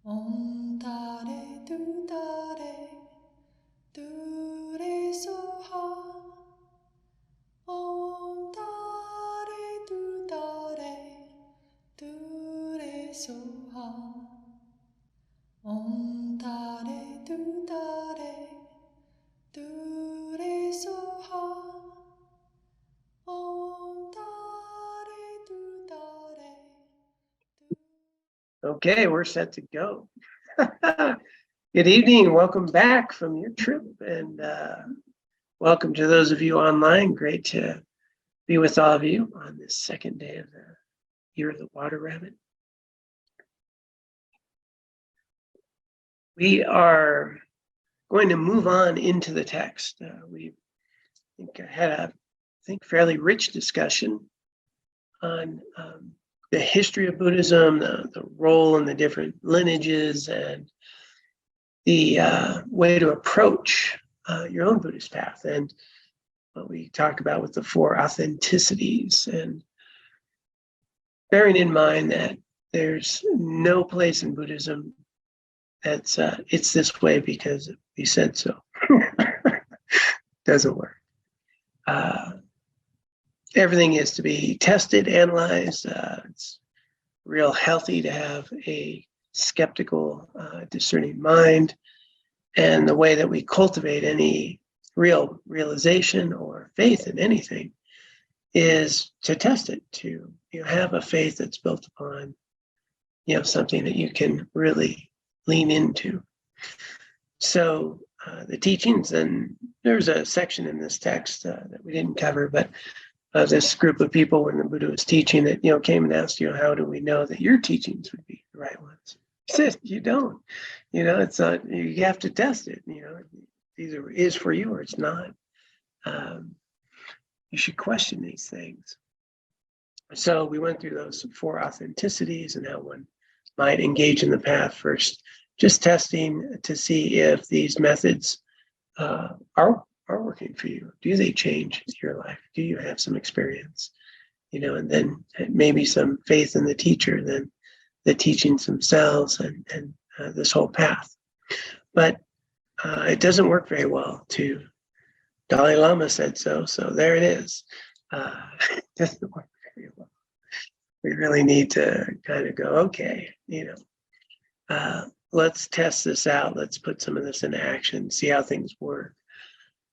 Om Tare Tu Tare Tu Re Soha. Om Tare Tu Tare Tu Re Soha. Om Tare Tu Tare Tu Re Soha. Om Tare Tu Tare. Okay, we're set to go. Good evening. Welcome back from your trip, and welcome to those of you online. Great to be with all of you on this second day of the Year of the Water Rabbit. We are going to move on into the text. We had a fairly rich discussion on the history of Buddhism, the role in the different lineages, and the way to approach your own Buddhist path, and what we talk about with the four authenticities, and bearing in mind that there's no place in Buddhism that's it's this way because we said so. Doesn't work. Everything is to be tested, analyzed. It's real healthy to have a skeptical, discerning mind. And the way that we cultivate any real realization or faith in anything is to test it, to have a faith that's built upon something that you can really lean into. So the teachings, and there's a section in this text that we didn't cover, but this group of people when the Buddha was teaching that came and asked, how do we know that your teachings would be the right ones? He said, you don't. It's not. You have to test it. Either is for you or it's not. You should question these things. So we went through those four authenticities and how one might engage in the path first, just testing to see if these methods are working for you. Do they change your life? Do you have some experience? And then maybe some faith in the teacher, then the teachings themselves, and this whole path. But it doesn't work very well to Dalai Lama said so there it is. It doesn't work very well. We really need to kind of go, okay, let's test this out. Let's put some of this into action, see how things work.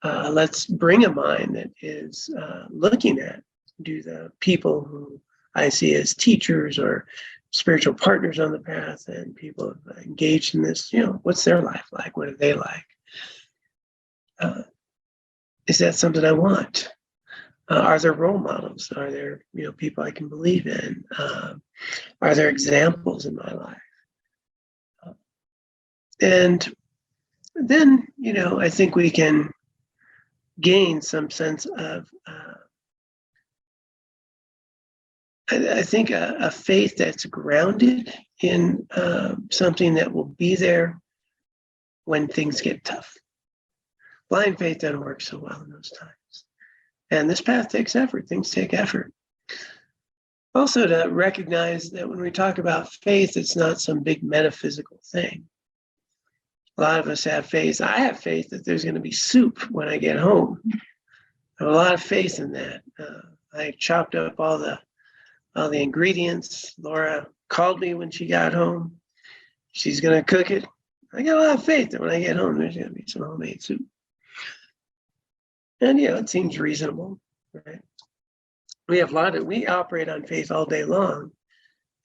Let's bring a mind that is looking at, do the people who I see as teachers or spiritual partners on the path and people engaged in this, what's their life like? What are they like? Is that something I want? Are there role models? Are there, people I can believe in? Are there examples in my life? And then, I think we can gain some sense of, I think, a faith that's grounded in something that will be there when things get tough. Blind faith doesn't work so well in those times. And this path takes effort. Things take effort. Also, to recognize that when we talk about faith, it's not some big metaphysical thing. A lot of us have faith. I have faith that there's going to be soup when I get home. I have a lot of faith in that. I chopped up all the ingredients. Laura called me when she got home. She's going to cook it. I got a lot of faith that when I get home, there's going to be some homemade soup. And, it seems reasonable, right? We operate on faith all day long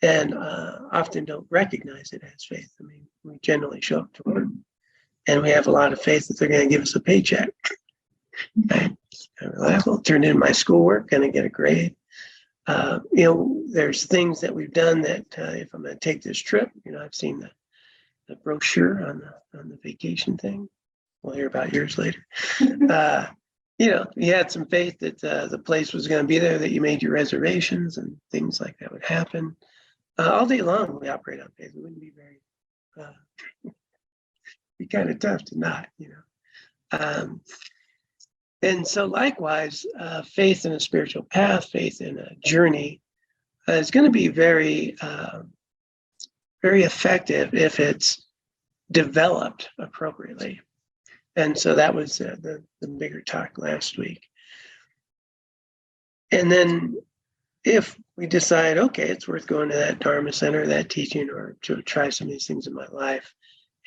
and often don't recognize it as faith. I mean, we generally show up to work and we have a lot of faith that they're going to give us a paycheck. Right? I'm reliable, turn in my schoolwork, going to get a grade. There's things that we've done that if I'm going to take this trip, I've seen the brochure on the vacation thing. We'll hear about yours later. You had some faith that the place was going to be there, that you made your reservations and things like that would happen. All day long, we operate on faith. It wouldn't be very, be kind of tough to not, And so likewise, faith in a spiritual path, faith in a journey is going to be very very effective if it's developed appropriately. And so that was the bigger talk last week. And then if we decide, okay, it's worth going to that Dharma center, that teaching, or to try some of these things in my life,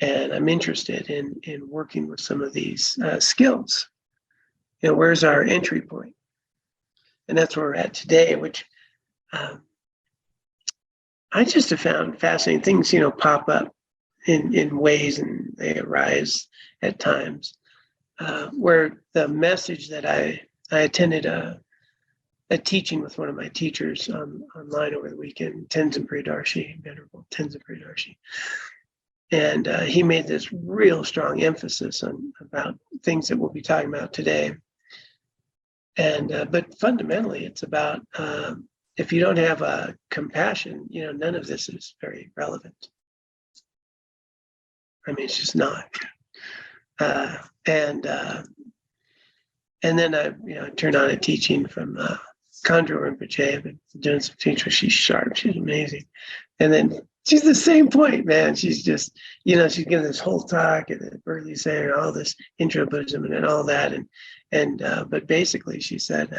and I'm interested in working with some of these skills, where's our entry point? And that's where we're at today, which I just have found fascinating. Things, pop up in ways, and they arise at times where the message that I attended a teaching with one of my teachers online over the weekend, Tenzin Priyadarshi, Venerable Tenzin Priyadarshi. And he made this real strong emphasis about things that we'll be talking about today. And but fundamentally, it's about if you don't have compassion, none of this is very relevant. I mean, it's just not. And then I turned on a teaching from Khandro Rinpoche. I've been doing some teaching. She's sharp. She's amazing. And then she's the same point, man. She's just, she's giving this whole talk at the Berkeley Center, all this intro Buddhism and all that. But basically she said,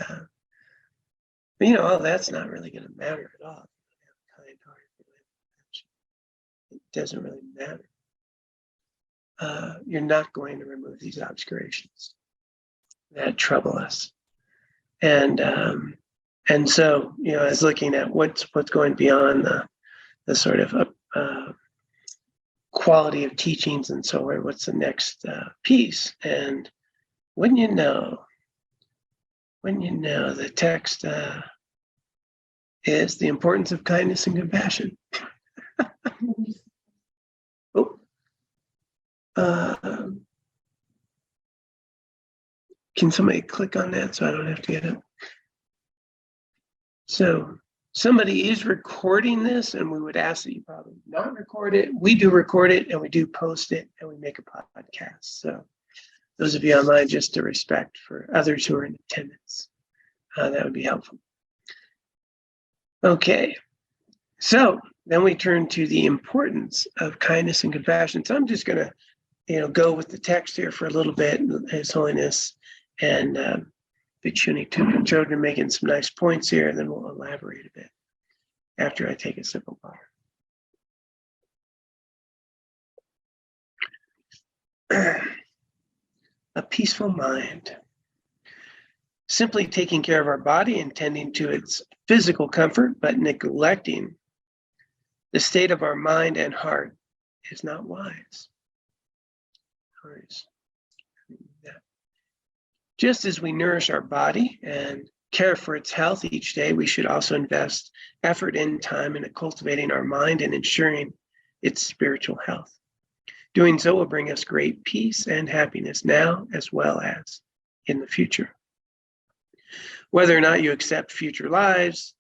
all that's not really going to matter at all. It doesn't really matter. You're not going to remove these obscurations that trouble us. And so, I was looking at what's going beyond the sort of quality of teachings and so on. What's the next piece? And when you know, the text is the importance of kindness and compassion. Can somebody click on that so I don't have to get it? So somebody is recording this, and we would ask that you probably not record it. We do record it, and we do post it, and we make a podcast. So those of you online, just to respect for others who are in attendance, that would be helpful. Okay, so then we turn to the importance of kindness and compassion. So I'm just going to, go with the text here for a little bit, His Holiness and Bhikshuni Chodron making some nice points here, and then we'll elaborate a bit after I take a sip of water. A peaceful mind. Simply taking care of our body and tending to its physical comfort, but neglecting the state of our mind and heart is not wise. Just as we nourish our body and care for its health each day, we should also invest effort and time into cultivating our mind and ensuring its spiritual health. Doing so will bring us great peace and happiness now as well as in the future. Whether or not you accept future lives,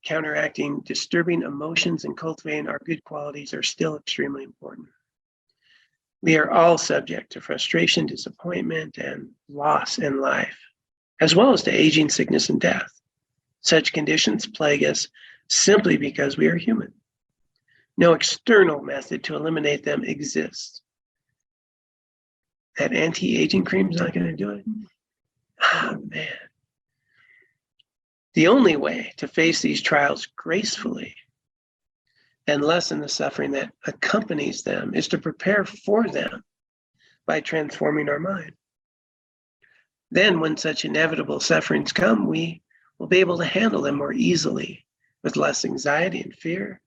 counteracting disturbing emotions and cultivating our good qualities are still extremely important. We are all subject to frustration, disappointment, and loss in life, as well as to aging, sickness, and death. Such conditions plague us simply because we are human. No external method to eliminate them exists. That anti-aging cream is not going to do it. Oh, man. The only way to face these trials gracefully and lessen the suffering that accompanies them is to prepare for them by transforming our mind. Then when such inevitable sufferings come, we will be able to handle them more easily with less anxiety and fear,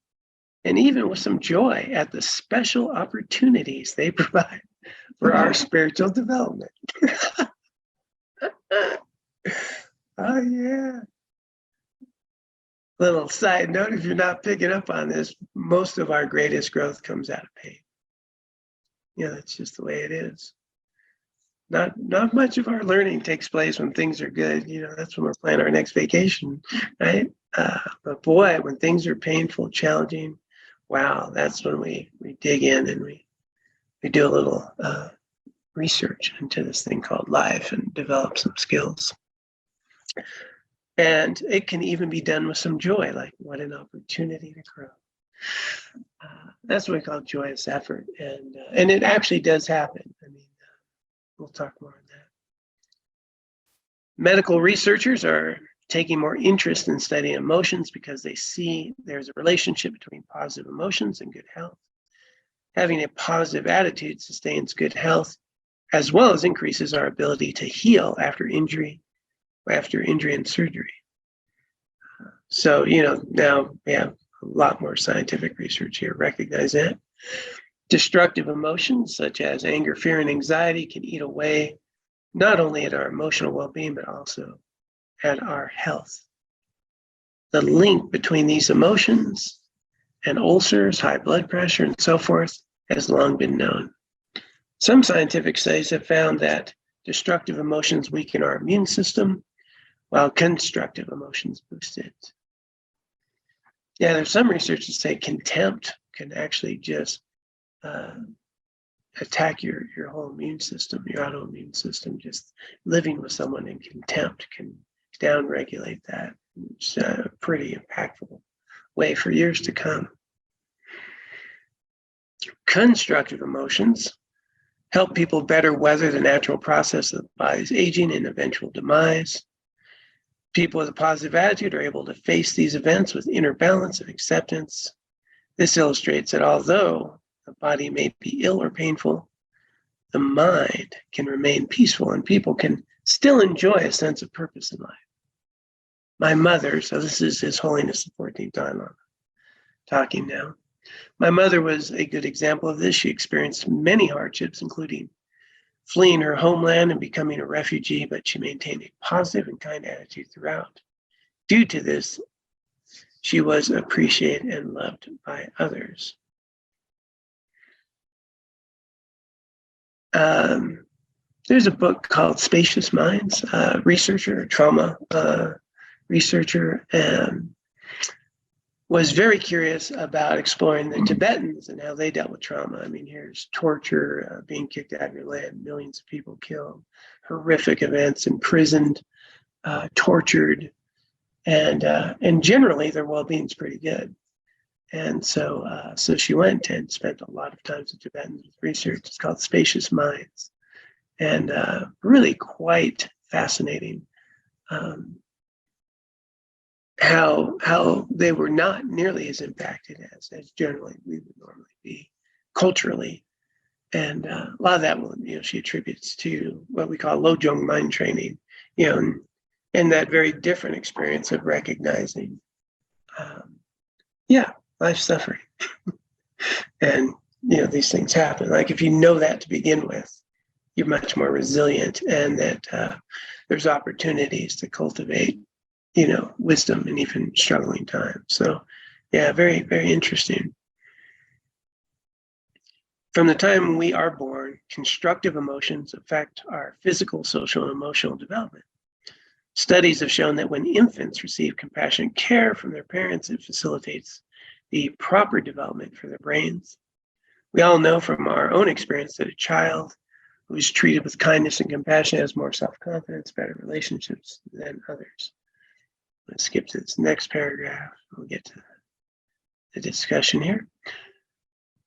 and even with some joy at the special opportunities they provide for our spiritual development. Oh, yeah. Little side note, if you're not picking up on this, most of our greatest growth comes out of pain. That's just the way it is. Not much of our learning takes place when things are good. That's when we're planning our next vacation, right? But boy, when things are painful, challenging, wow, that's when we dig in and we do a little research into this thing called life and develop some skills. And it can even be done with some joy, like what an opportunity to grow. That's what we call joyous effort, and it actually does happen. I mean, we'll talk more on that. Medical researchers are taking more interest in studying emotions because they see there's a relationship between positive emotions and good health. Having a positive attitude sustains good health, as well as increases our ability to heal after injury and surgery. So, now we have a lot more scientific research here recognize that. Destructive emotions such as anger, fear, and anxiety can eat away not only at our emotional well-being, but also at our health. The link between these emotions and ulcers, high blood pressure, and so forth has long been known. Some scientific studies have found that destructive emotions weaken our immune system, while constructive emotions boost it. Yeah, there's some research that say contempt can actually just attack your whole immune system, your autoimmune system. Just living with someone in contempt can downregulate that. It's a pretty impactful way for years to come. Constructive emotions help people better weather the natural process of the body's aging and eventual demise. People with a positive attitude are able to face these events with inner balance and acceptance. This illustrates that although the body may be ill or painful, the mind can remain peaceful and people can still enjoy a sense of purpose in life. My mother, so this is His Holiness the 14th Dalai Lama talking now. My mother was a good example of this. She experienced many hardships, including fleeing her homeland and becoming a refugee, but she maintained a positive and kind attitude throughout. Due to this, she was appreciated and loved by others. There's a book called Spacious Minds, trauma researcher, was very curious about exploring the Tibetans and how they dealt with trauma. I mean, here's torture, being kicked out of your land, millions of people killed, horrific events, imprisoned, tortured, and generally their well-being is pretty good. And so she went and spent a lot of time with Tibetans with research. It's called Spacious Minds, and really quite fascinating. How they were not nearly as impacted as generally we would normally be culturally. And a lot of that, she attributes to what we call Lojong mind training, and that very different experience of recognizing, life suffering. And, these things happen. Like if you know that to begin with, you're much more resilient, and that there's opportunities to cultivate wisdom in even struggling times. So, yeah, very, very interesting. From the time we are born, constructive emotions affect our physical, social, and emotional development. Studies have shown that when infants receive compassionate care from their parents, it facilitates the proper development for their brains. We all know from our own experience that a child who is treated with kindness and compassion has more self-confidence, better relationships than others. Let's skip to this next paragraph. We'll get to the discussion here.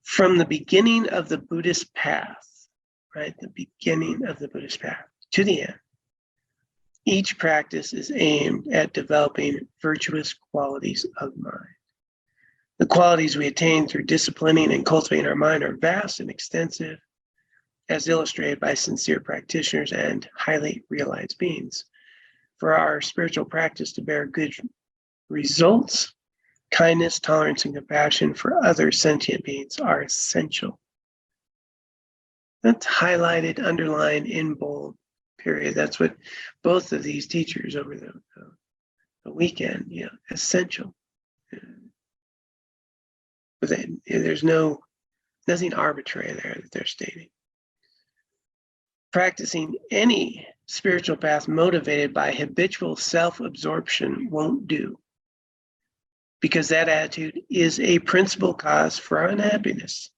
From the beginning of the Buddhist path, right? The beginning of the Buddhist path to the end, each practice is aimed at developing virtuous qualities of mind. The qualities we attain through disciplining and cultivating our mind are vast and extensive, as illustrated by sincere practitioners and highly realized beings. For our spiritual practice to bear good results, kindness, tolerance, and compassion for other sentient beings are essential. That's highlighted, underlined, in bold, period. That's what both of these teachers over the weekend, essential. But there's nothing arbitrary there that they're stating. Practicing any spiritual path motivated by habitual self-absorption won't do, because that attitude is a principal cause for our unhappiness.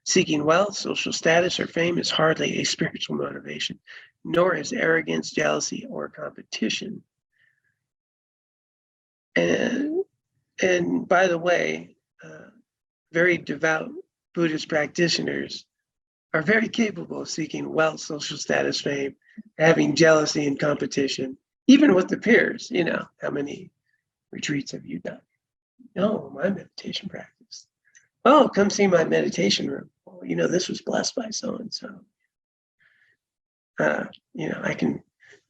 Seeking wealth, social status, or fame is hardly a spiritual motivation, nor is arrogance, jealousy, or competition. And by the way, very devout Buddhist practitioners are very capable of seeking wealth, social status, fame, having jealousy and competition, even with the peers. How many retreats have you done? No, my meditation practice. Oh, come see my meditation room. Well, this was blessed by so-and-so. I can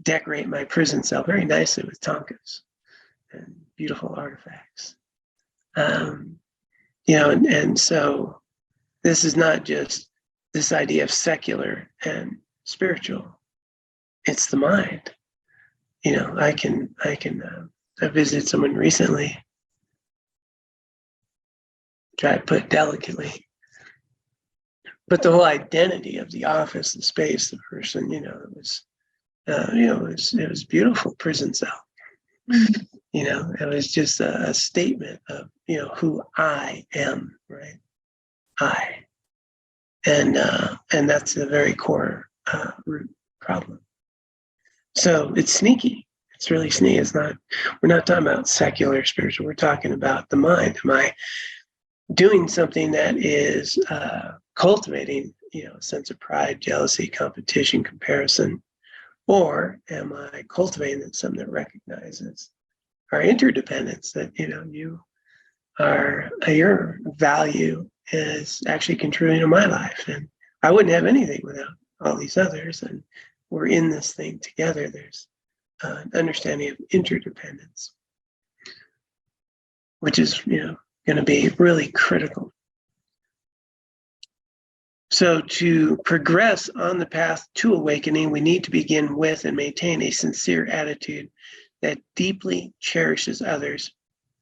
decorate my prison cell very nicely with tonkas and beautiful artifacts. And so this is not just this idea of secular and spiritual. It's the mind. I visited someone recently, try to put it delicately, but the whole identity of the office, the space, the person, it was beautiful prison cell. It was just a statement of, who I am, right? I. And that's the very core root problem. So it's sneaky. It's really sneaky. We're not talking about secular spiritual. We're talking about the mind. Am I doing something that is cultivating, a sense of pride, jealousy, competition, comparison? Or am I cultivating something that recognizes our interdependence, that, your value is actually contributing to my life. And I wouldn't have anything without all these others. And we're in this thing together. There's an understanding of interdependence, which is, going to be really critical. So to progress on the path to awakening, we need to begin with and maintain a sincere attitude that deeply cherishes others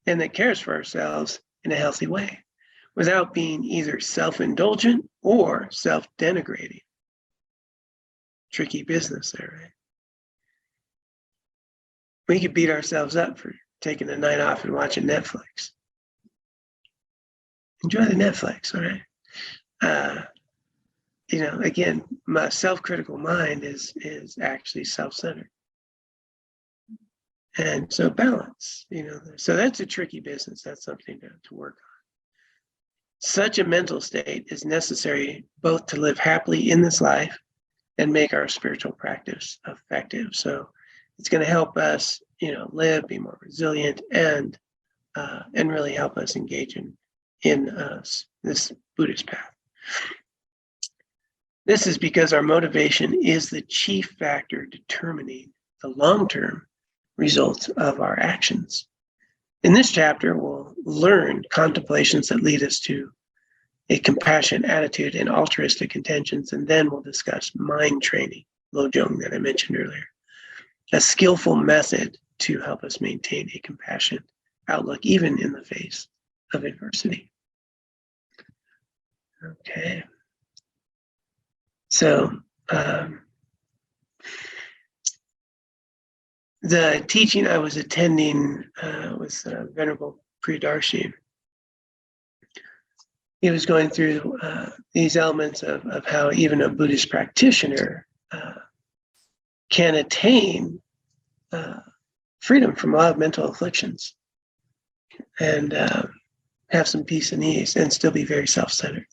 and that cares for ourselves in a healthy way, without being either self-indulgent or self-denigrating. Tricky business there, right? We could beat ourselves up for taking a night off and watching Netflix. Enjoy the Netflix, all right? Again, my self-critical mind is actually self-centered. And so balance, so that's a tricky business. That's something to work on. Such a mental state is necessary both to live happily in this life and make our spiritual practice effective. So it's going to help us, live, be more resilient, and really help us engage in this Buddhist path. This is because our motivation is the chief factor determining the long-term results of our actions. In this chapter, we'll learn contemplations that lead us to a compassionate attitude and altruistic intentions, and then we'll discuss mind training, Lojong, that I mentioned earlier, a skillful method to help us maintain a compassionate outlook, even in the face of adversity. Okay. So, the teaching I was attending was Venerable Priyadarshi. He was going through these elements of how even a Buddhist practitioner can attain freedom from a lot of mental afflictions and have some peace and ease and still be very self-centered.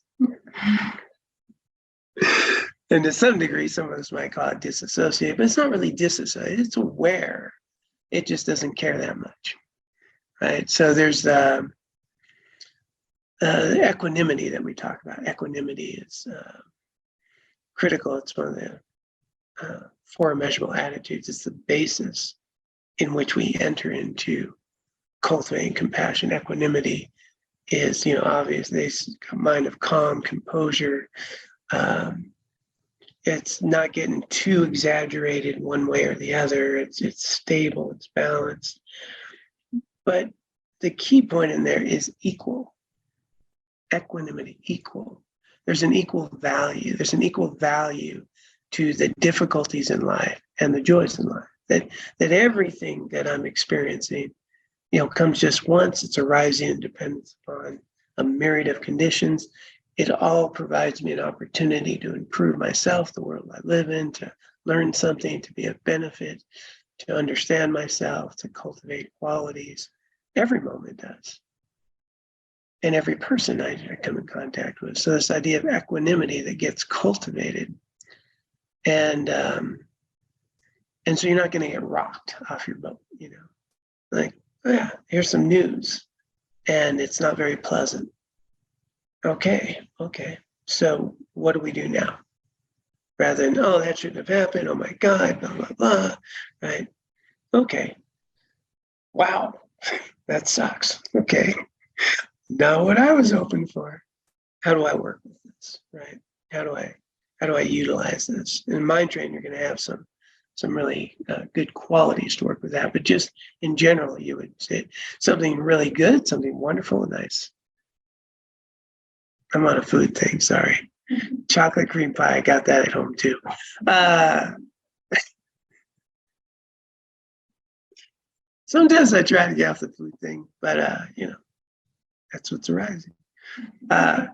And to some degree, some of us might call it disassociated, but it's not really disassociated. It's aware. It just doesn't care that much, right? So there's the equanimity that we talk about. Equanimity is critical. It's one of the four measurable attitudes. It's the basis in which we enter into cultivating compassion. Equanimity is, obviously, a mind of calm, composure. It's not getting too exaggerated one way or the other. It's stable, it's balanced. But the key point in there is equal. Equanimity, equal. There's an equal value. There's an equal value to the difficulties in life and the joys in life. That everything that I'm experiencing, comes just once. It's arising and depends upon a myriad of conditions. It all provides me an opportunity to improve myself, the world I live in, to learn something, to be of benefit, to understand myself, to cultivate qualities. Every moment does. and every person I come in contact with. So this idea of equanimity that gets cultivated, and so you're not going to get rocked off your boat, like, oh yeah, here's some news, and it's not very pleasant. Okay. So what do we do now? Rather than, oh, that shouldn't have happened. Oh my God, blah, blah, blah. Right. Okay. Wow. That sucks. Okay. Not what I was hoping for. How do I work with this? Right. How do I utilize this? In mind training, you're going to have some really good qualities to work with that. But just in general, you would say something really good, something wonderful and nice. I'm on a food thing, sorry. Chocolate cream pie, I got that at home too. Sometimes I try to get off the food thing, but that's what's arising. And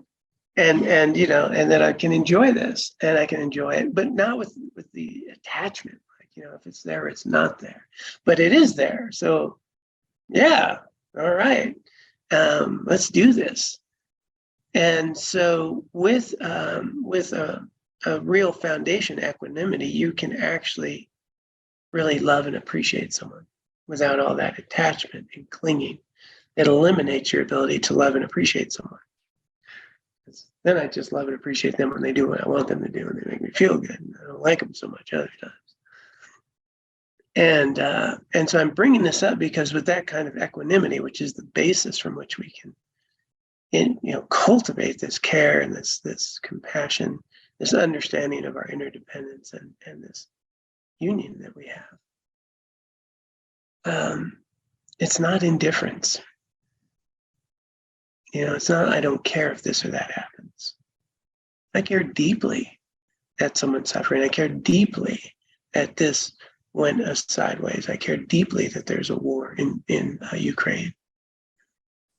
then I can enjoy this, and I can enjoy it, but not with the attachment. Like, if it's there, it's not there, but it is there. So, yeah, all right, let's do this. And so, with a real foundation, equanimity, you can actually really love and appreciate someone without all that attachment and clinging. It eliminates your ability to love and appreciate someone. Then I just love and appreciate them when they do what I want them to do, and they make me feel good. And I don't like them so much other times. And so I'm bringing this up because with that kind of equanimity, which is the basis from which we can, cultivate this care and this compassion, this understanding of our interdependence and this union that we have. It's not indifference. It's not, I don't care if this or that happens. I care deeply that someone's suffering. I care deeply that this went sideways. I care deeply that there's a war in Ukraine,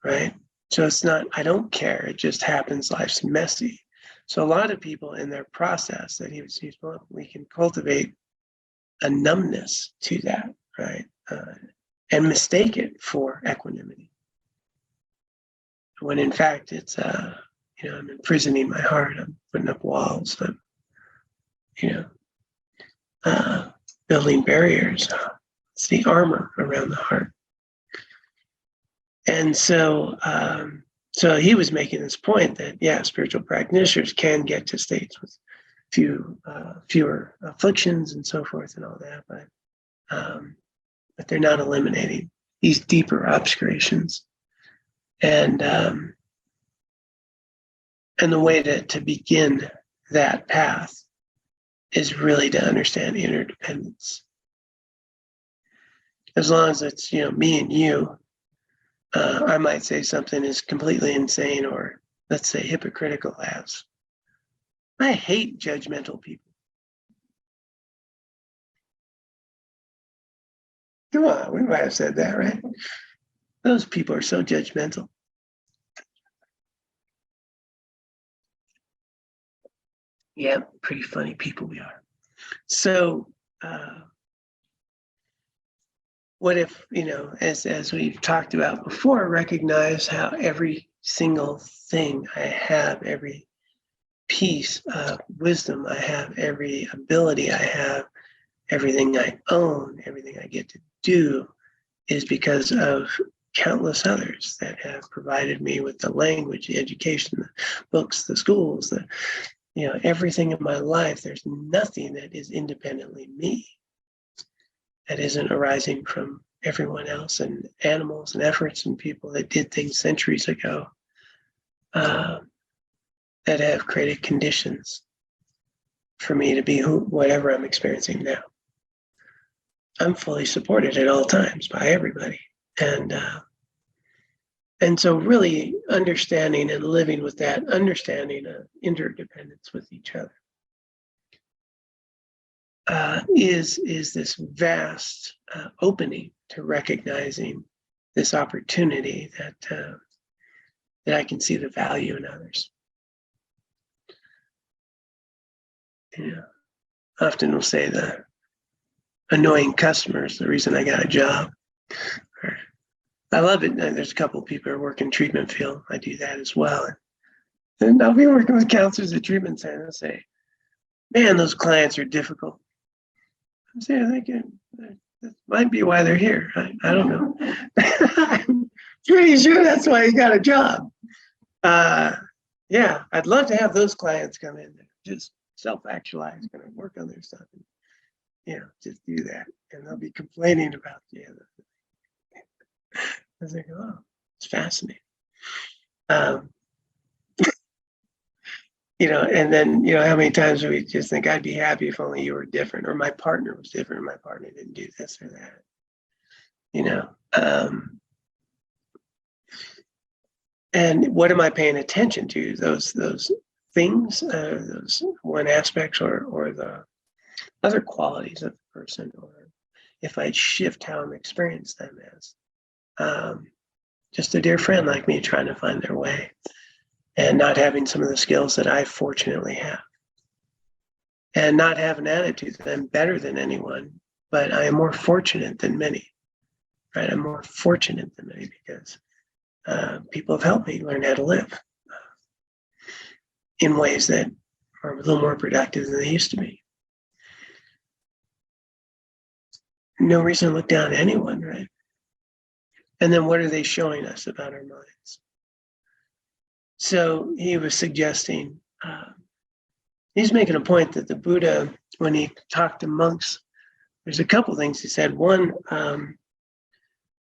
right? So it's not, I don't care. It just happens. Life's messy. So a lot of people in their process that he was, well, we can cultivate a numbness to that, right? And mistake it for equanimity. When in fact it's, I'm imprisoning my heart. I'm putting up walls. I'm, building barriers. It's the armor around the heart. And so, so he was making this point that, spiritual practitioners can get to states with fewer afflictions and so forth and all that, but they're not eliminating these deeper obscurations. And the way to begin that path is really to understand interdependence. As long as it's, me and you, I might say something is completely insane or, let's say, hypocritical as, I hate judgmental people. Come on, we might have said that, right? Those people are so judgmental. Yeah, pretty funny people we are. So, what if, as we've talked about before, recognize how every single thing I have, every piece of wisdom I have, every ability I have, everything I own, everything I get to do is because of countless others that have provided me with the language, the education, the books, the schools, everything in my life. There's nothing that is independently me that isn't arising from everyone else and animals and efforts and people that did things centuries ago that have created conditions for me to be whatever I'm experiencing now. I'm fully supported at all times by everybody. And so really understanding and living with that understanding of interdependence with each other is this vast opening to recognizing this opportunity that I can see the value in others. Often we'll say the annoying customers, the reason I got a job, or I love it. And there's a couple of people who work in treatment field. I do that as well. And I'll be working with counselors at treatment center and say, man, those clients are difficult. I'm saying, that might be why they're here. I don't know. I'm pretty sure that's why you got a job. Yeah, I'd love to have those clients come in that just self-actualize, going to work on their stuff. And, just do that. And they'll be complaining about the other. I was like, oh, it's fascinating. And then, how many times do we just think I'd be happy if only you were different, or my partner was different, or my partner didn't do this or that, and what am I paying attention to? Those things, those one aspects, or the other qualities of the person, or if I shift how I'm experiencing them as just a dear friend like me trying to find their way. And not having some of the skills that I fortunately have. And not have an attitude that I'm better than anyone, but I am more fortunate than many, right? I'm more fortunate than many because people have helped me learn how to live in ways that are a little more productive than they used to be. No reason to look down on anyone, right? And then what are they showing us about our minds? So he was suggesting, he's making a point that the Buddha, when he talked to monks, there's a couple things he said. One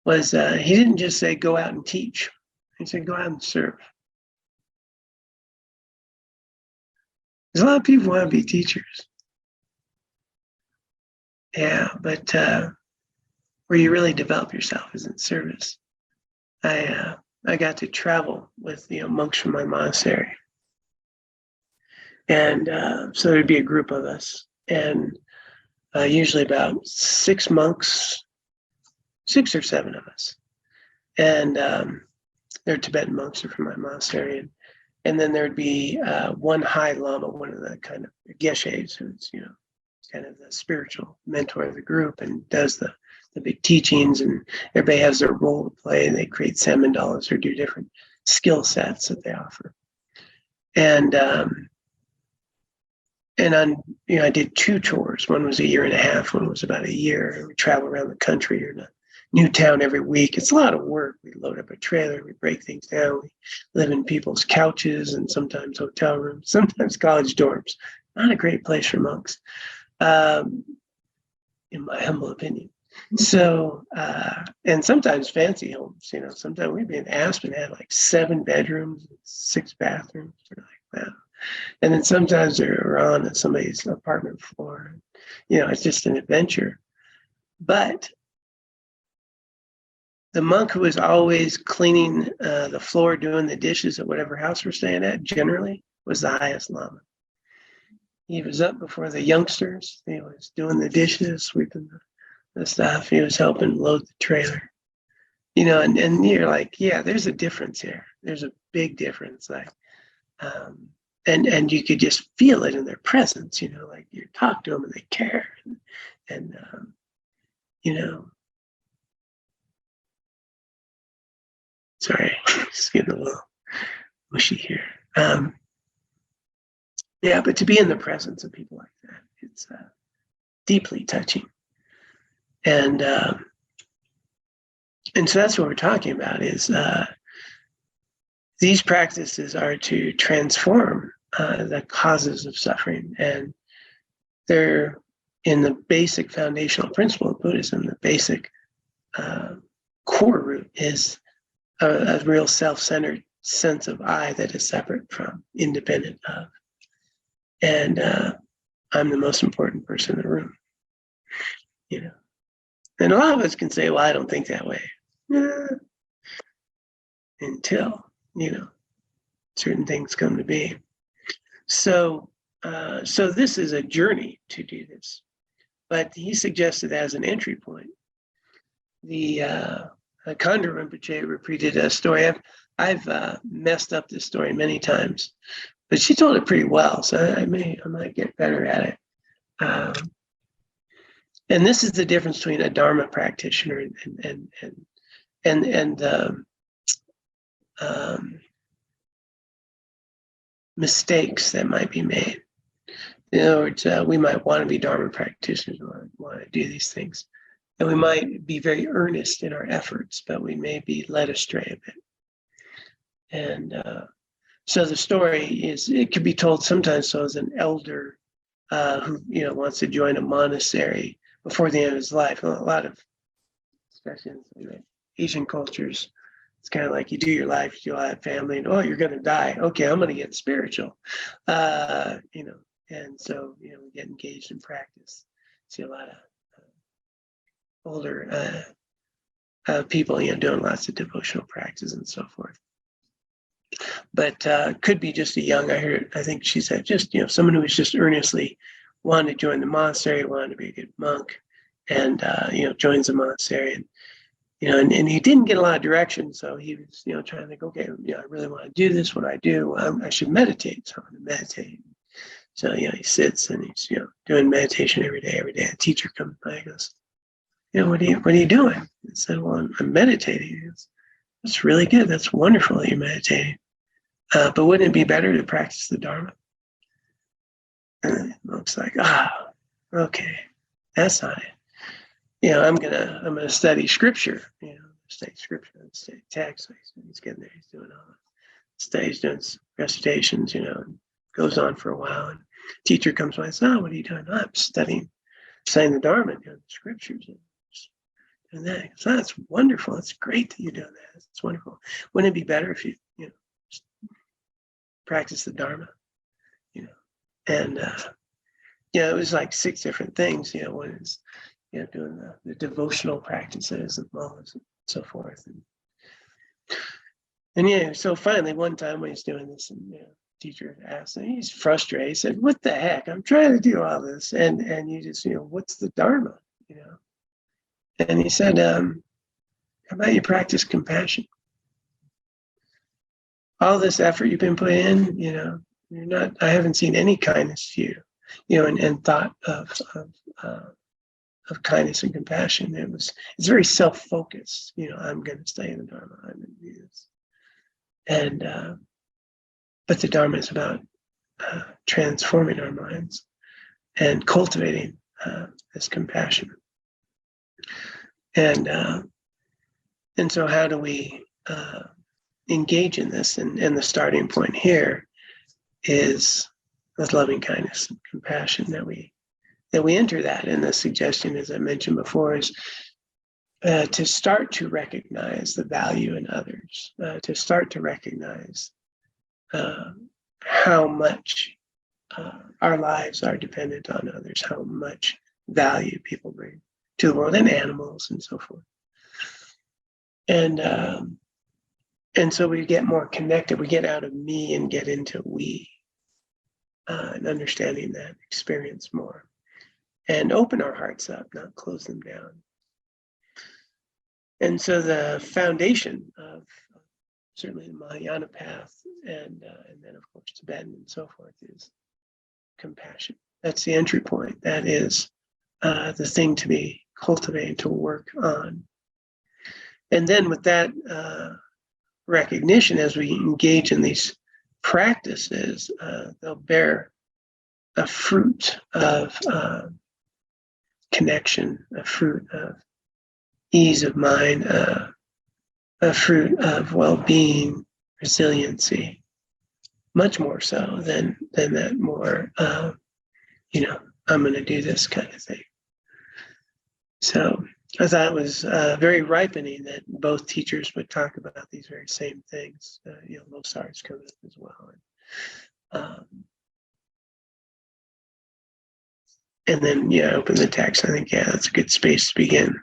was he didn't just say, go out and teach. He said, go out and serve. There's a lot of people who want to be teachers. Yeah, but where you really develop yourself is in service. I got to travel with monks from my monastery, and so there'd be a group of us, and usually about 6 monks, 6 or 7 of us, and they're Tibetan monks from my monastery, and then there'd be one high lama, one of the kind of geshes, who's kind of the spiritual mentor of the group and does the big teachings, and everybody has their role to play, and they create mandalas or do different skill sets that they offer. And I did 2 tours. One was a year and a half, one was about a year. We travel around the country or in a new town every week. It's a lot of work. We load up a trailer, we break things down, we live in people's couches and sometimes hotel rooms, sometimes college dorms. Not a great place for monks, in my humble opinion. So, and sometimes fancy homes, sometimes we'd be in Aspen, had like 7 bedrooms, 6 bathrooms, or like that. And then sometimes they're on somebody's apartment floor. It's just an adventure. But the monk who was always cleaning the floor, doing the dishes at whatever house we're staying at, generally was the highest lama. He was up before the youngsters. He was doing the dishes, sweeping the stuff. He was helping load the trailer, and you're like, yeah, there's a difference here. There's a big difference. Like, and you could just feel it in their presence, like you talk to them and they care. And sorry, just getting a little mushy here. Yeah, but to be in the presence of people like that, it's deeply touching. And so that's what we're talking about is these practices are to transform the causes of suffering. And they're in the basic foundational principle of Buddhism, the basic core root is a real self-centered sense of I that is separate from, independent of. And I'm the most important person in the room, And a lot of us can say, well, I don't think that way. Until, certain things come to be. So this is a journey to do this. But he suggested as an entry point, the Khandra Rinpoche repeated a story. I've messed up this story many times, but she told it pretty well, so I might get better at it. And this is the difference between a Dharma practitioner and um, mistakes that might be made. In other words, we might want to be Dharma practitioners, want to do these things. And we might be very earnest in our efforts, but we may be led astray a bit. And so the story is, it could be told sometimes so as an elder who wants to join a monastery before the end of his life. A lot of, especially in Asian cultures, it's kind of like you do your life, you'll have family, and you're going to die. Okay, I'm going to get spiritual, and so we get engaged in practice. See a lot of older people, doing lots of devotional practice and so forth. But could be just a young. I think she said just someone who was just earnestly wanted to join the monastery, wanted to be a good monk, and joins the monastery, and and he didn't get a lot of direction, so he was trying to think, okay, I really want to do this. What I do, I should meditate. So I'm going to meditate. So he sits and he's doing meditation every day. Every day, a teacher comes by and goes, what are you doing? I said, well, I'm meditating. He goes, that's really good. That's wonderful that you're meditating. But wouldn't it be better to practice the Dharma? And it looks like, okay, that's not it. I'm gonna study scripture. Study scripture, study text. So he's getting there. He's doing all that. Studies, doing recitations. And goes on for a while. And teacher comes by and says, what are you doing? I'm studying the Dharma, the scriptures. And that. So that's wonderful. It's great that you're doing that. It's wonderful. Wouldn't it be better if you practice the Dharma? And it was like 6 different things. One is doing the devotional practices and laws and so forth. And so finally one time when he's doing this, and teacher asked him, he's frustrated. He said, what the heck? I'm trying to do all this. And you just, what's the Dharma? And he said, how about you practice compassion? All this effort you've been putting in, you're not, I haven't seen any kindness to you, and thought of kindness and compassion. It's very self-focused. I'm going to stay in the Dharma. I'm going to do this. And, but the Dharma is about transforming our minds and cultivating this compassion. And so how do we engage in this? And the starting point here is with loving kindness and compassion that we enter that. And the suggestion, as I mentioned before, is to start to recognize the value in others, to start to recognize how much our lives are dependent on others, how much value people bring to the world, and animals and so forth. And so we get more connected. We get out of me and get into we, and understanding that experience more, and open our hearts up, not close them down. And so the foundation of certainly the Mahayana path, and then of course Tibetan and so forth, is compassion. That's the entry point. That is the thing to be cultivated, to work on. And then with that recognition, as we engage in these practices, they'll bear a fruit of connection, a fruit of ease of mind, a fruit of well-being, resiliency, much more so than that more, I'm going to do this kind of thing. So I thought it was very ripening that both teachers would talk about these very same things. Losar's coming up as well. And then, open the text. I think, that's a good space to begin.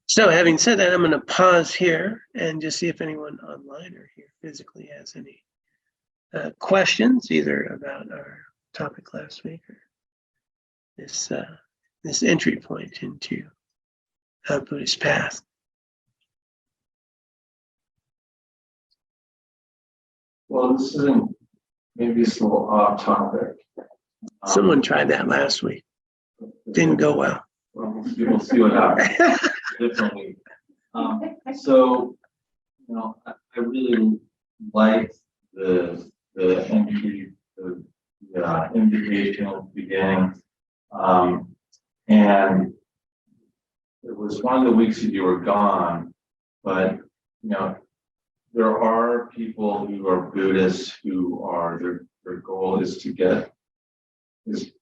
So having said that, I'm going to pause here and just see if anyone online or here physically has any questions, either about our topic last week or this entry point into Buddhist Path. Well, this isn't, maybe it's a little off topic. Someone tried that last week. Didn't go well. Well, we'll see what happens. Definitely So, I really liked the entry, the invitation at the beginning. And it was one of the weeks that you were gone, but, there are people who are Buddhists who are, their goal is to get, is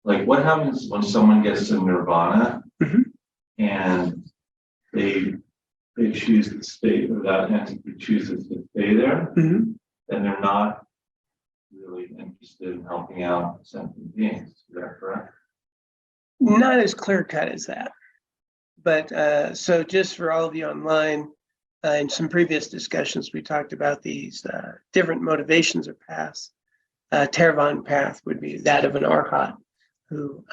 like, what happens when someone gets to nirvana and they choose to stay, or that entity chooses to stay there, then they're not really interested in helping out sentient beings. Is that correct? Not as clear cut as that. But so just for all of you online, in some previous discussions, we talked about these different motivations or paths. Theravada path would be that of an arhat, who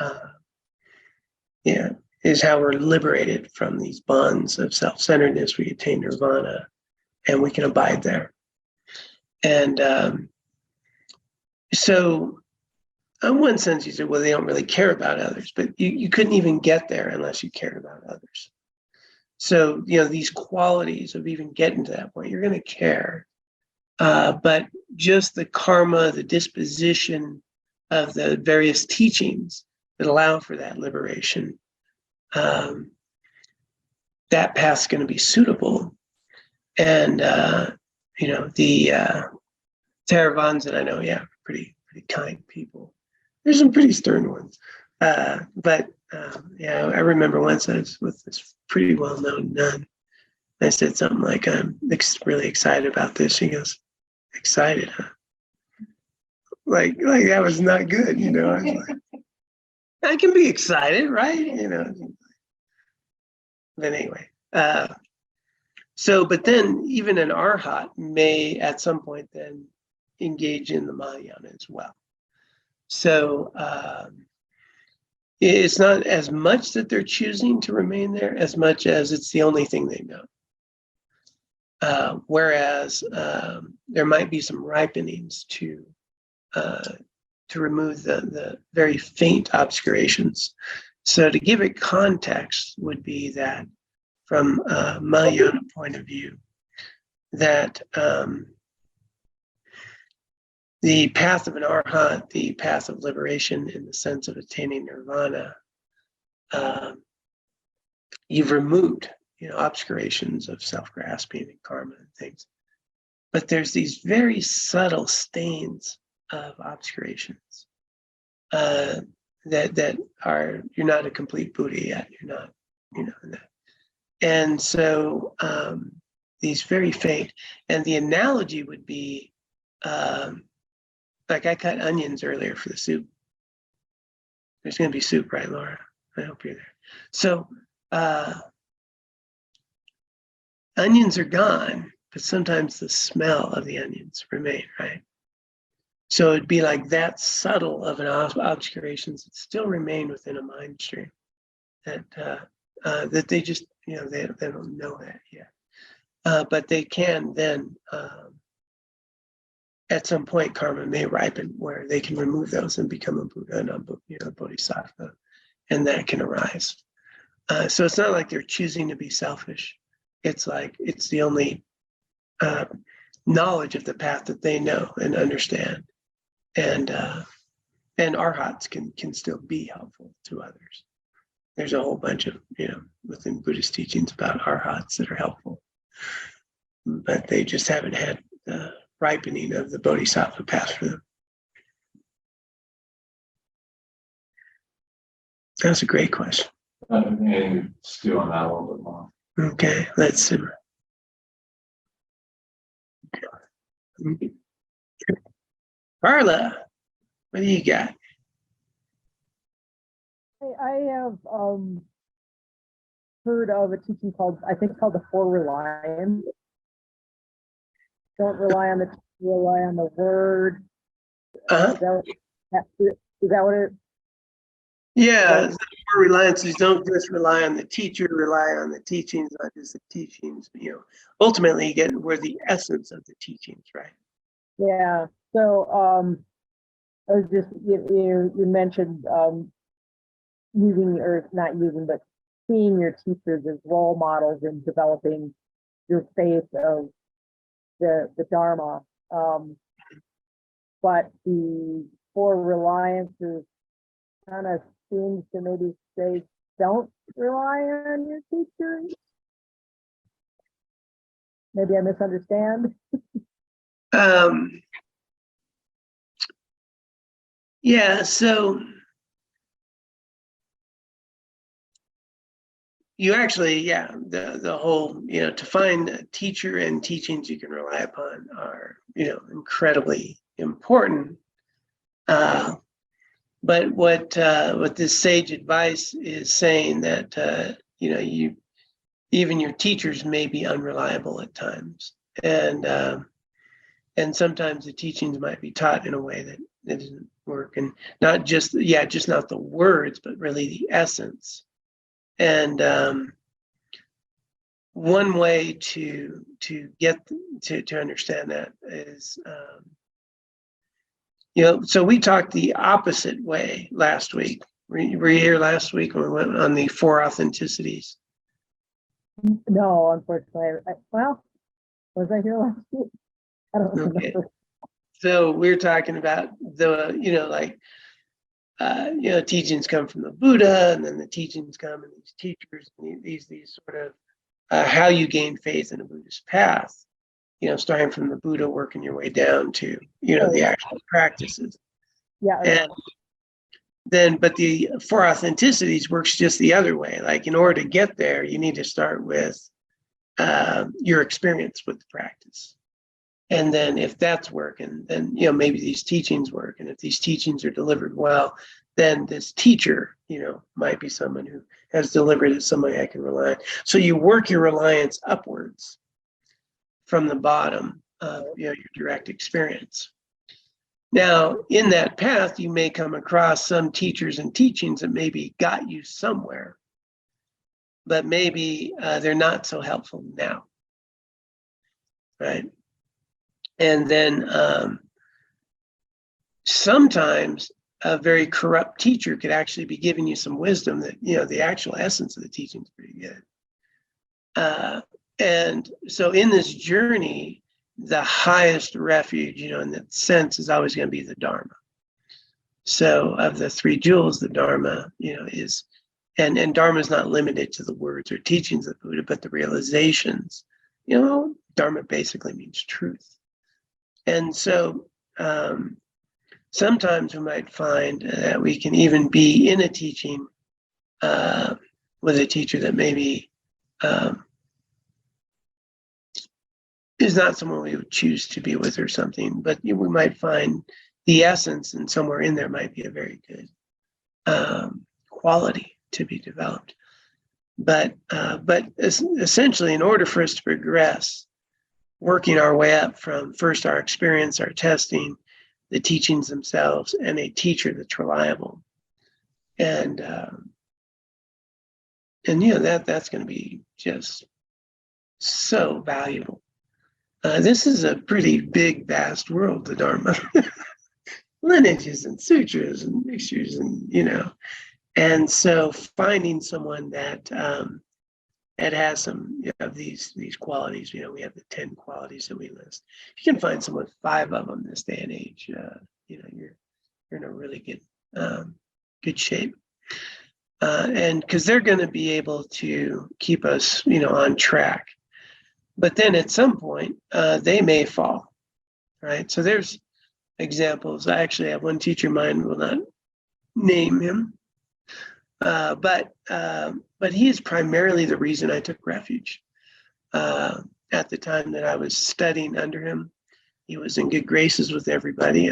is how we're liberated from these bonds of self-centeredness. We attain nirvana, and we can abide there. And so, in one sense, you said, well, they don't really care about others, but you couldn't even get there unless you cared about others. So, these qualities of even getting to that point, you're going to care. But just the karma, the disposition of the various teachings that allow for that liberation, that path's going to be suitable. And, the Theravadins that I know, pretty kind people. There's some pretty stern ones. But I remember once I was with this pretty well-known nun. I said something like, I'm really excited about this. She goes, excited, huh? Like that was not good, I was like, I can be excited, right? But anyway, but then even an arhat may at some point then engage in the Mahayana as well. So it's not as much that they're choosing to remain there as much as it's the only thing they know. Whereas there might be some ripenings to remove the very faint obscurations. So to give it context would be that from a Mahayana point of view, that the path of an arhat, the path of liberation in the sense of attaining nirvana, you've removed, obscurations of self-grasping and karma and things. But there's these very subtle stains of obscurations that are, you're not a complete Buddha yet. You're not, that. And so these very faint, and the analogy would be, like I cut onions earlier for the soup. There's going to be soup, right, Laura? I hope you're there. So onions are gone, but sometimes the smell of the onions remain, right? So it'd be like that subtle of an obscurations that still remain within a mind stream that they just, they don't know that yet. But they can then, at some point, karma may ripen where they can remove those and become a Buddha and a Bodhisattva, and that can arise. So it's not like they're choosing to be selfish. It's like it's the only knowledge of the path that they know and understand, and arhats can still be helpful to others. There's a whole bunch of within Buddhist teachings about arhats that are helpful, but they just haven't had the ripening of the Bodhisattva path for them. That's a great question. I need to stew on that a little bit more. Okay, let's simmer. Carla, what do you got? I have heard of a teaching called, I think it's called the Four Reliance. Don't rely on the teacher, rely on the word. Is that what it? Yeah, four reliances. Don't just rely on the teacher, rely on the teachings, not just the teachings. Ultimately, you get where the essence of the teachings, right? Yeah. So I was just you mentioned using, or not using, but seeing your teachers as role models in developing your faith of the Dharma. But the four reliances kind of seems to maybe say don't rely on your teachers. Maybe I misunderstand. Yeah, so you actually, yeah, the whole, to find a teacher and teachings you can rely upon are, incredibly important. But what this sage advice is saying that, even your teachers may be unreliable at times. And sometimes the teachings might be taught in a way that doesn't work, and not just not the words, but really the essence. And one way to get to understand that is, so we talked the opposite way last week. Were you here last week when we went on the four authenticities? No, unfortunately. Well, was I here last week? I don't remember. So we're talking about the, teachings come from the Buddha, and then the teachings come in these teachers, and these sort of how you gain faith in a Buddhist path. Starting from the Buddha, working your way down to, the actual practices. Yeah. And then, but the four authenticities works just the other way. Like, in order to get there, you need to start with your experience with the practice. And then if that's working, then, maybe these teachings work. And if these teachings are delivered well, then this teacher, might be someone who has delivered it, somebody I can rely on. So you work your reliance upwards from the bottom of your direct experience. Now, in that path, you may come across some teachers and teachings that maybe got you somewhere, but maybe they're not so helpful now, right? And then sometimes a very corrupt teacher could actually be giving you some wisdom that, the actual essence of the teaching is pretty good. And so in this journey, the highest refuge, in that sense, is always going to be the Dharma. So of the three jewels, the Dharma, is, and Dharma is not limited to the words or teachings of Buddha, but the realizations. Dharma basically means truth. And so sometimes we might find that we can even be in a teaching with a teacher that maybe is not someone we would choose to be with or something, but we might find the essence, and somewhere in there might be a very good quality to be developed. But essentially, in order for us to progress, working our way up from first our experience, our testing, the teachings themselves, and a teacher that's reliable, and that's going to be just so valuable. This is a pretty big, vast world, the Dharma. Lineages and sutras and mixtures, and and so finding someone that has some of these qualities. We have the 10 qualities that we list. If you can find someone with 5 of them this day and age, you're in a really good shape. And because they're going to be able to keep us, on track. But then at some point, they may fall, right? So there's examples. I actually have one teacher of mine, will not name him, but he is primarily the reason I took refuge. At the time that I was studying under him, he was in good graces with everybody,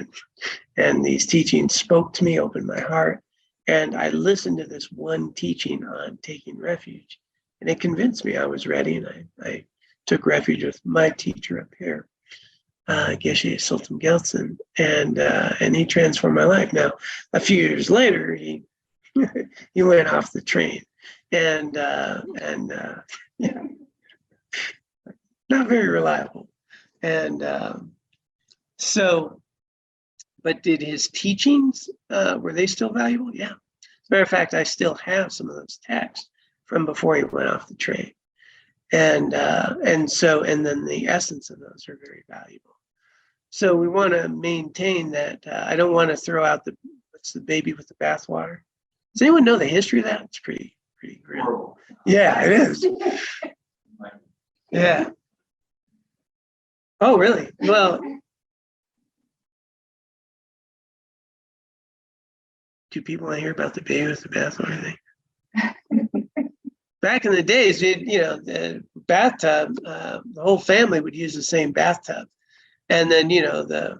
and these teachings spoke to me, opened my heart, and I listened to this one teaching on taking refuge, and it convinced me I was ready, and I took refuge with my teacher up here, Geshe Sultan Gelsen, and he transformed my life. Now, a few years later, he went off the train, and not very reliable, and so. But did his teachings were they still valuable? Yeah. As a matter of fact, I still have some of those texts from before he went off the train. And then the essence of those are very valuable. So we want to maintain that. I don't want to throw out what's the baby with the bathwater. Does anyone know the history of that? It's pretty grim. Horrible. Yeah, it is. Yeah. Oh, really? Well, do people want to hear about the baby with the bathwater thing? Back in the days, the bathtub, the whole family would use the same bathtub. And then, the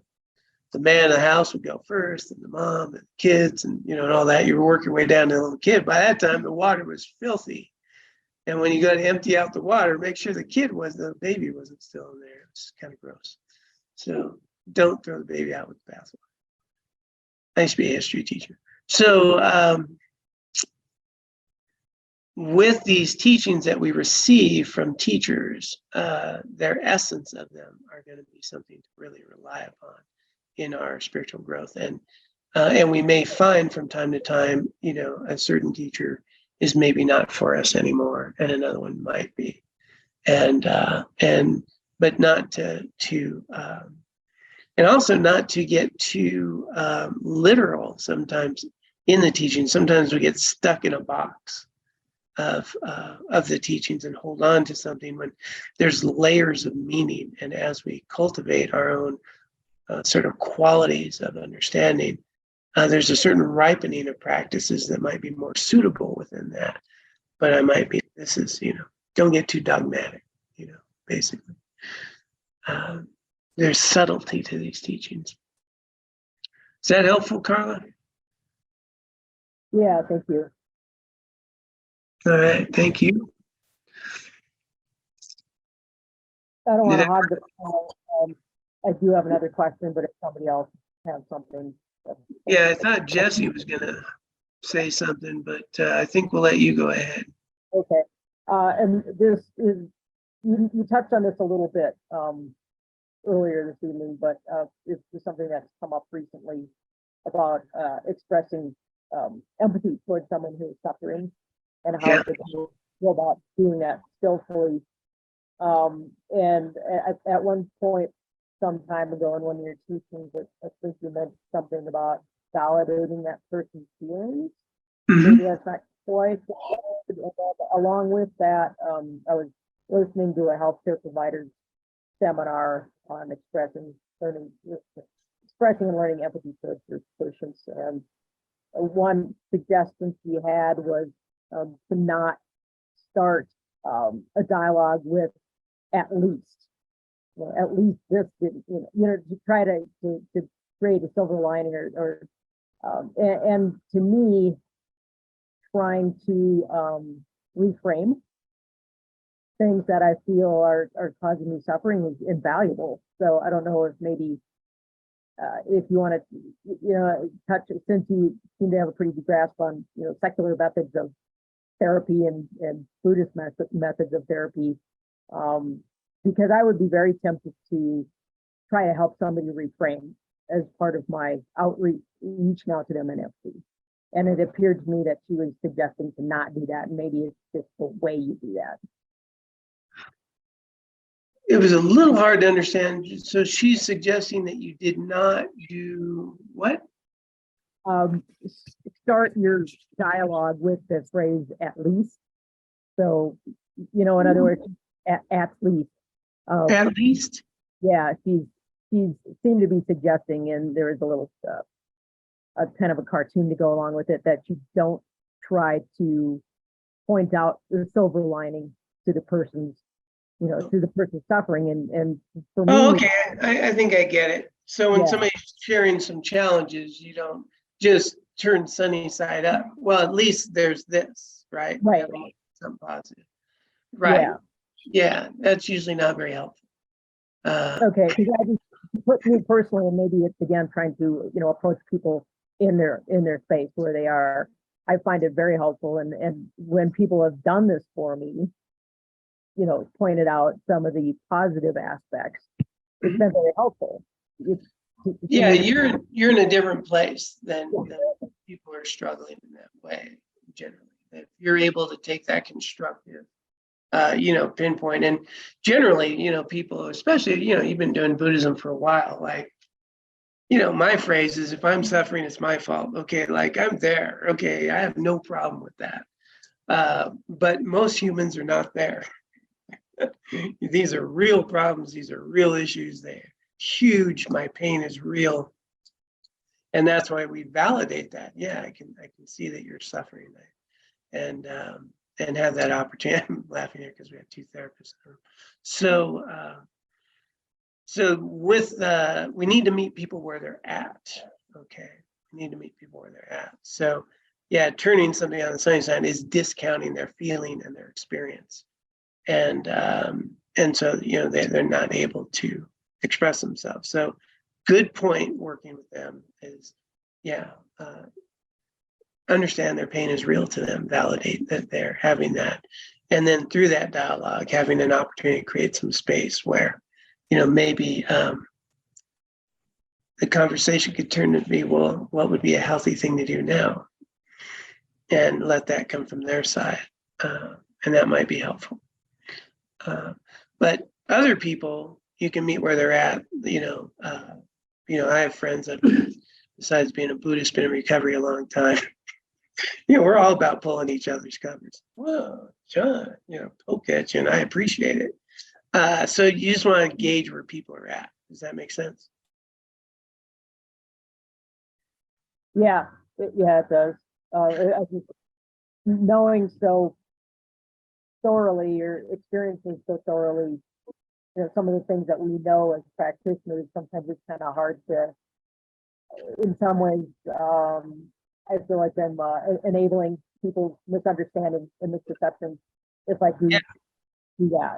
man in the house would go first, and the mom and the kids, and, and all that. You were working your way down to the little kid. By that time, the water was filthy. And when you go to empty out the water, make sure the baby wasn't still in there. It's kind of gross. So don't throw the baby out with the bathwater. I used to be a history teacher. So with these teachings that we receive from teachers, their essence of them are going to be something to really rely upon in our spiritual growth. And we may find from time to time, a certain teacher is maybe not for us anymore, and another one might be, but not to and also not to get too literal sometimes in the teaching. Sometimes we get stuck in a box of the teachings and hold on to something when there's layers of meaning. And as we cultivate our own sort of qualities of understanding, there's a certain ripening of practices that might be more suitable within that. But don't get too dogmatic, basically. There's subtlety to these teachings. Is that helpful, Carla? Yeah, thank you. All right, thank you. I don't want to hog the call. I do have another question, but if somebody else has something. Yeah, I thought Jesse was going to say something, but I think we'll let you go ahead. Okay. And this is, you touched on this a little bit earlier this evening, but it's something that's come up recently about expressing empathy towards someone who is suffering and how to go about doing that skillfully. And at one point, some time ago in one of your teachings, I think you mentioned something about validating that person's feelings. Mm-hmm. Maybe that's not quite. Along with that, I was listening to a healthcare provider's seminar on expressing and learning empathy towards your patients. And one suggestion she had was to not start a dialogue with "at least." At least this didn't, to try to create a silver lining and to me, trying to reframe things that I feel are causing me suffering is invaluable. So I don't know if maybe if you want to, touch, since you seem to have a pretty good grasp on, secular methods of therapy and Buddhist methods of therapy, because I would be very tempted to try to help somebody reframe as part of my outreach, reaching out to them in empathy. And it appeared to me that she was suggesting to not do that. And maybe it's just the way you do that. It was a little hard to understand. So she's suggesting that you did not do what? Start your dialogue with the phrase "at least." So, in other words, at least. At least? Yeah, she's seemed to be suggesting, and there is a little a kind of a cartoon to go along with it, that you don't try to point out the silver lining to the person's, to the person's suffering. And for me, okay, I think I get it. So when somebody's sharing some challenges, you don't just turn sunny side up. Well, at least there's this, right? Right. Something positive. Right. Yeah, that's usually not very helpful. Okay, because I just put me personally, and maybe it's again trying to approach people in their space where they are. I find it very helpful, and when people have done this for me, pointed out some of the positive aspects, it's been very helpful. You're in a different place than people who are struggling in that way generally. if you're able to take that constructive, pinpoint. And generally, people, especially, you've been doing Buddhism for a while, like, my phrase is, if I'm suffering, it's my fault. Okay, like I'm there. Okay, I have no problem with that. But most humans are not there. These are real problems. These are real issues. They're huge. My pain is real. And that's why we validate that. Yeah, I can see that you're suffering. And have that opportunity. I'm laughing here because we have two therapists. So with we need to meet people where they're at. Okay, we need to meet people where they're at. So yeah, turning something on the sunny side is discounting their feeling and their experience, and so they're not able to express themselves. So good point working with them is understand their pain is real to them, validate that they're having that, and then through that dialogue, having an opportunity to create some space where maybe the conversation could turn to be, well, what would be a healthy thing to do now? And let that come from their side. And that might be helpful. But other people, you can meet where they're at. I have friends that, besides being a Buddhist, been in recovery a long time. We're all about pulling each other's covers. Whoa, John, poke at you, and I appreciate it. So you just want to gauge where people are at. Does that make sense? Yeah, it does. I think knowing so thoroughly, your experiences so thoroughly, some of the things that we know as practitioners, sometimes it's kind of hard to, in some ways, I feel like I'm enabling people's misunderstandings and misperceptions if I do that.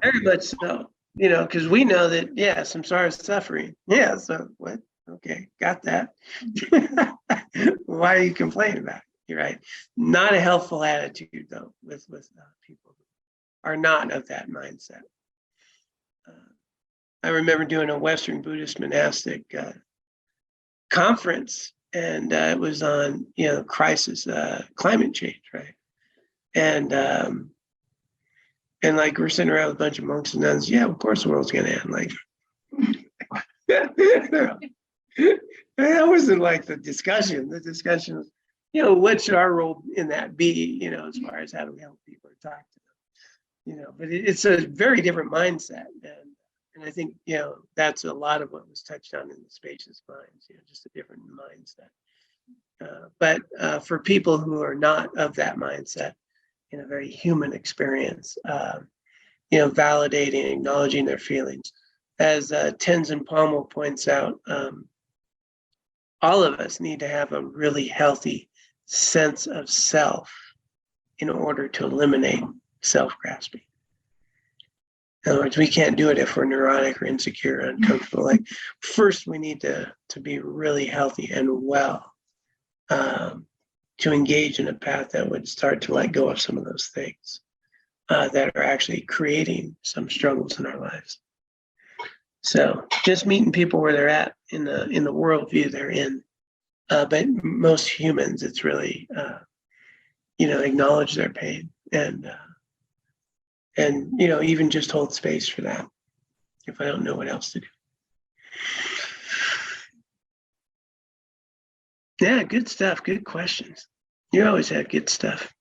Very much so, because we know that, samsara is suffering. Yeah, so what? Okay, got that. Why are you complaining about it? You're right. Not a helpful attitude, though, with people who are not of that mindset. I remember doing a Western Buddhist monastic conference, and it was on, crisis, climate change, right? And like we're sitting around with a bunch of monks and nuns. Yeah, of course the world's gonna end. Like that wasn't like the discussion. The discussion was, what should our role in that be? As far as how do we help people or talk to them? But it's a very different mindset, and I think that's a lot of what was touched on in the spacious minds. Just a different mindset. But for people who are not of that mindset, in a very human experience, validating, acknowledging their feelings. As Tenzin Palmo points out, all of us need to have a really healthy sense of self in order to eliminate self-grasping. In other words, we can't do it if we're neurotic or insecure or uncomfortable. Like, first, we need to be really healthy and well to engage in a path that would start to let go of some of those things that are actually creating some struggles in our lives. So just meeting people where they're at in the worldview they're in. But most humans, it's really, acknowledge their pain and even just hold space for that if I don't know what else to do. Yeah, good stuff. Good questions. You always have good stuff.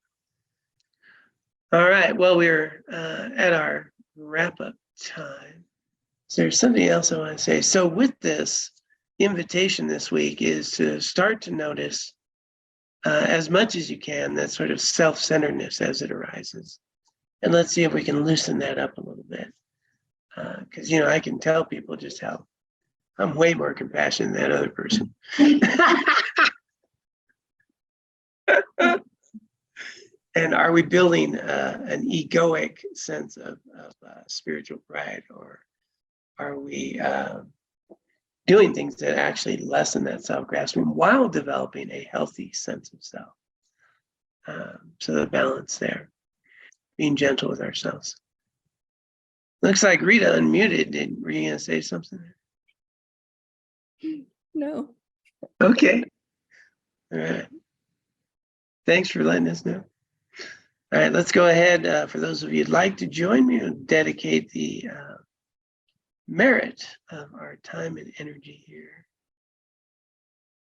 All right. Well, we're at our wrap-up time. Is there something else I want to say? So with this invitation this week is to start to notice as much as you can that sort of self-centeredness as it arises. And let's see if we can loosen that up a little bit. Because, I can tell people just how I'm way more compassionate than that other person. And are we building an egoic sense of spiritual pride, or are we doing things that actually lessen that self-grasping while developing a healthy sense of self? So the balance there, being gentle with ourselves. Looks like Rita unmuted. Were you going to say something? No. Okay. All right. Thanks for letting us know. All right, let's go ahead. For those of you who'd like to join me and dedicate the merit of our time and energy here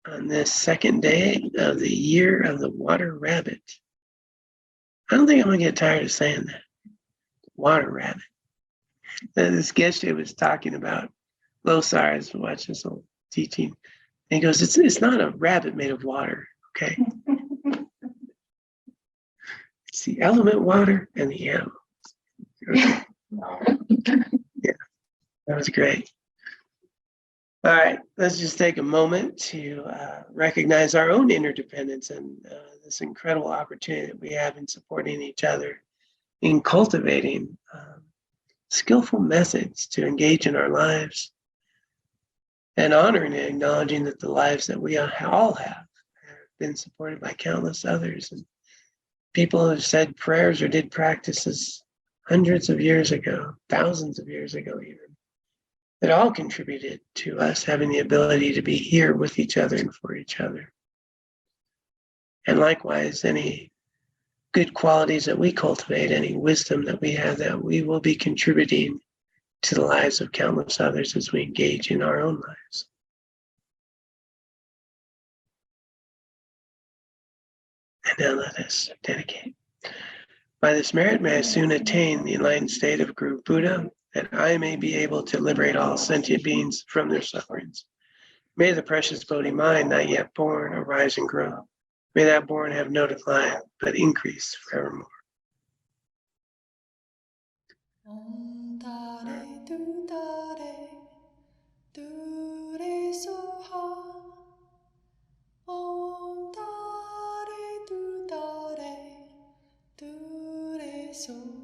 on this second day of the year of the water rabbit. I don't think I'm gonna get tired of saying that. Water rabbit. This geshe was talking about Losar. I was watching this whole teaching. And he goes, it's not a rabbit made of water, okay? It's the element water and the animal. Okay. Yeah, that was great. All right, let's just take a moment to recognize our own interdependence and this incredible opportunity that we have in supporting each other, in cultivating skillful methods to engage in our lives, and honoring and acknowledging that the lives that we all have been supported by countless others. And people who have said prayers or did practices hundreds of years ago, thousands of years ago even, that all contributed to us having the ability to be here with each other and for each other. And likewise, any good qualities that we cultivate, any wisdom that we have, that we will be contributing to the lives of countless others as we engage in our own lives. And now let us dedicate. By this merit, may I soon attain the enlightened state of Guru Buddha, that I may be able to liberate all sentient beings from their sufferings. May the precious Bodhi mind, not yet born, arise and grow. May that born have no decline, but increase forevermore. Om Tare Tu Tare Tu Re Soha. Om Tare Tu Tare Tu Re Soha.